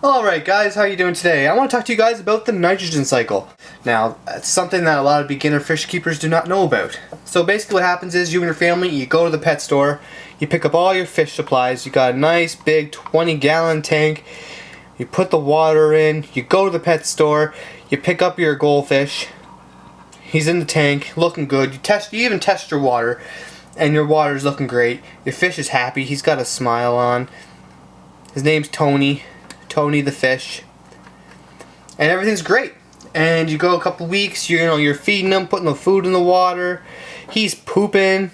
Alright guys, how are you doing today? I want to talk to you guys about the nitrogen cycle. Now, it's something that a lot of beginner fish keepers do not know about. So basically what happens is you and your family, you go to the pet store, you pick up all your fish supplies, you got a nice big 20-gallon tank, you put the water in, you go to the pet store, you pick up your goldfish, he's in the tank, looking good, you even test your water, and your water's looking great, your fish is happy, he's got a smile on, his name's Tony the fish, and everything's great. And you go a couple weeks, you're feeding him, putting the food in the water, he's pooping,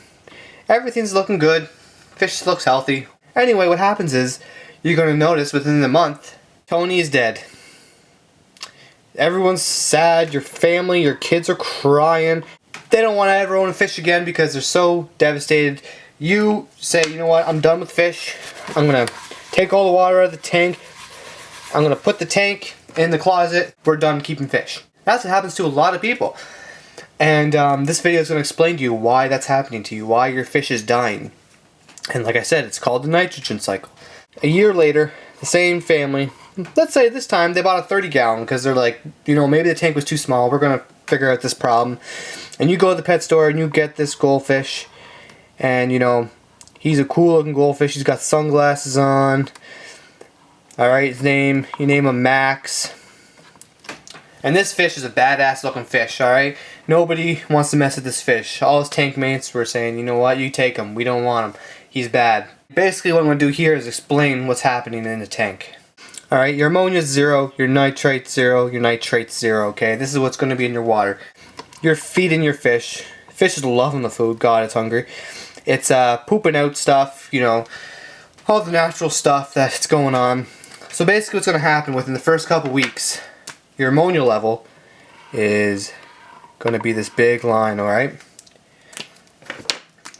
everything's looking good, fish looks healthy. Anyway, what happens is you're going to notice within the month Tony is dead. Everyone's sad, your family, your kids are crying, they don't want to ever own a fish again because they're so devastated. You say, you know what, I'm done with fish, I'm going to take all the water out of the tank, I'm going to put the tank in the closet, we're done keeping fish. That's what happens to a lot of people. And this video is going to explain to you why that's happening to you, why your fish is dying. And like I said, it's called the nitrogen cycle. A year later, the same family, let's say this time they bought a 30-gallon because they're like, maybe the tank was too small, we're going to figure out this problem. And you go to the pet store and you get this goldfish, and he's a cool looking goldfish, he's got sunglasses on. Alright, you name him Max. And this fish is a badass looking fish, alright? Nobody wants to mess with this fish. All his tank mates were saying, you know what, you take him, we don't want him. He's bad. Basically what I'm going to do here is explain what's happening in the tank. Alright, your ammonia is 0, your nitrate's 0, your nitrate's 0, okay? This is what's going to be in your water. You're feeding your fish. Fish is loving the food, God, it's hungry. It's pooping out stuff, all the natural stuff that's going on. So basically what's going to happen within the first couple weeks, your ammonia level is going to be this big line, alright?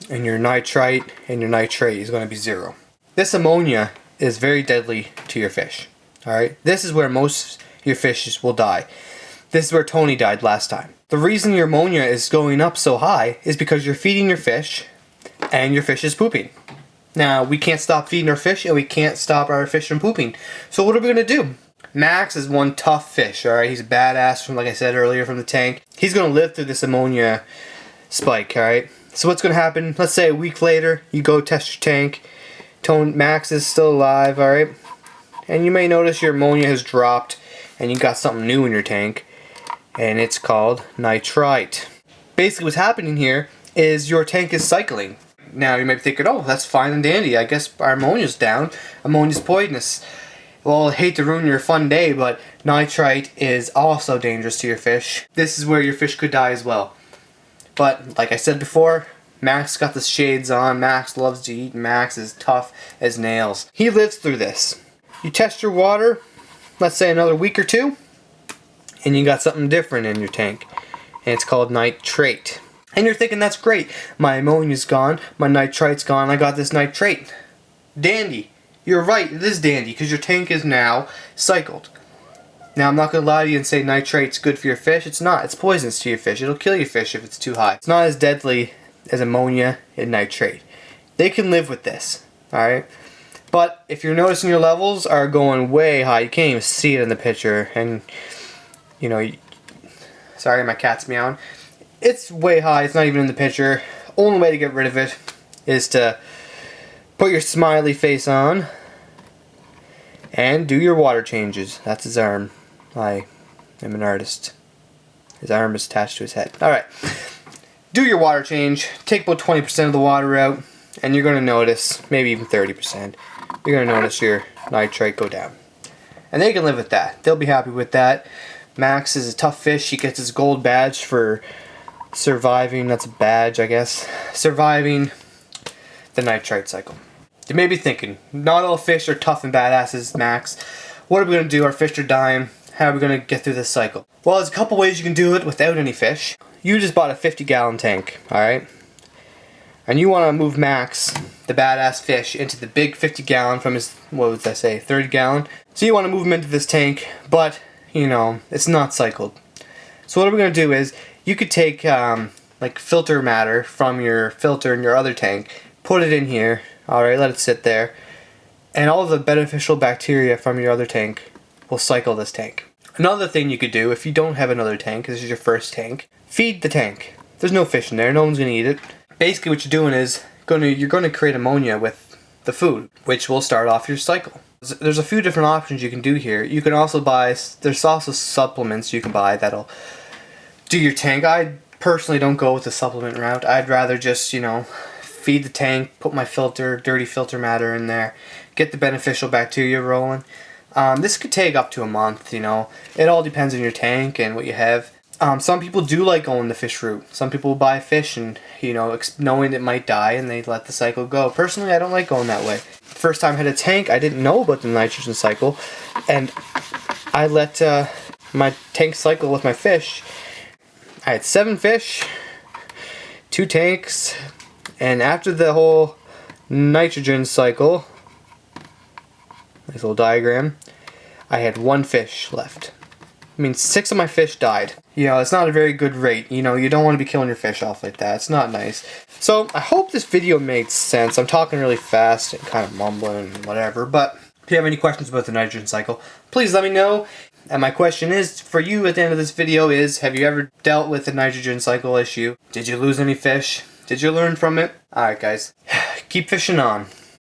And your nitrite and your nitrate is going to be 0. This ammonia is very deadly to your fish, alright? This is where most of your fish will die. This is where Tony died last time. The reason your ammonia is going up so high is because you're feeding your fish and your fish is pooping. Now, we can't stop feeding our fish, and we can't stop our fish from pooping. So what are we going to do? Max is one tough fish, alright? He's a badass, from, like I said earlier, from the tank. He's going to live through this ammonia spike, alright? So what's going to happen? Let's say a week later, you go test your tank. Max is still alive, alright? And you may notice your ammonia has dropped, and you got something new in your tank. And it's called nitrite. Basically what's happening here is your tank is cycling. Now you might be thinking, oh, that's fine and dandy, I guess our ammonia's down, ammonia's poisonous. Well, I hate to ruin your fun day, but nitrite is also dangerous to your fish. This is where your fish could die as well. But, like I said before, Max got the shades on, Max loves to eat, Max is tough as nails. He lives through this. You test your water, let's say another week or two, and you got something different in your tank. And it's called nitrate. And you're thinking, that's great. My ammonia's gone, my nitrite's gone, I got this nitrate. Dandy. You're right, it is dandy, because your tank is now cycled. Now, I'm not going to lie to you and say nitrate's good for your fish. It's not. It's poisonous to your fish. It'll kill your fish if it's too high. It's not as deadly as ammonia and nitrate. They can live with this, alright? But if you're noticing your levels are going way high, you can't even see it in the picture, and, sorry, my cat's meowing. It's way high, it's not even in the picture. Only way to get rid of it is to put your smiley face on and do your water changes. That's his arm. I am an artist. His arm is attached to his head. Alright. Do your water change. Take about 20% of the water out, and you're going to notice, maybe even 30%, you're going to notice your nitrate go down. And they can live with that. They'll be happy with that. Max is a tough fish. He gets his gold badge for surviving, that's a badge I guess, surviving the nitrite cycle. You may be thinking, not all fish are tough and badasses, Max. What are we going to do? Our fish are dying. How are we going to get through this cycle? Well, there's a couple ways you can do it without any fish. You just bought a 50-gallon tank, alright? And you want to move Max, the badass fish, into the big 50-gallon from his, 30-gallon. So you want to move him into this tank, but, it's not cycled. So what we're going to do is, you could take like filter matter from your filter in your other tank, put it in here, alright, let it sit there, and all of the beneficial bacteria from your other tank will cycle this tank. Another thing you could do if you don't have another tank, this is your first tank, feed the tank. There's no fish in there, no one's going to eat it. Basically what you're doing is you're going to create ammonia with the food, which will start off your cycle. There's a few different options you can do here. You can also there's also supplements you can buy that'll do your tank. I personally don't go with the supplement route. I'd rather just, feed the tank, put my dirty filter matter in there, get the beneficial bacteria rolling. This could take up to a month, It all depends on your tank and what you have. Some people do like going the fish route. Some people will buy fish and, knowing it might die and they let the cycle go. Personally, I don't like going that way. First time I had a tank, I didn't know about the nitrogen cycle, and I let my tank cycle with my fish. I had 7 fish, 2 tanks, and after the whole nitrogen cycle, nice little diagram, I had 1 fish left. 6 of my fish died. It's not a very good rate. You don't want to be killing your fish off like that. It's not nice. So, I hope this video made sense. I'm talking really fast and kind of mumbling and whatever, but if you have any questions about the nitrogen cycle, please let me know. And my question is, for you at the end of this video is, have you ever dealt with the nitrogen cycle issue? Did you lose any fish? Did you learn from it? Alright guys, keep fishing on.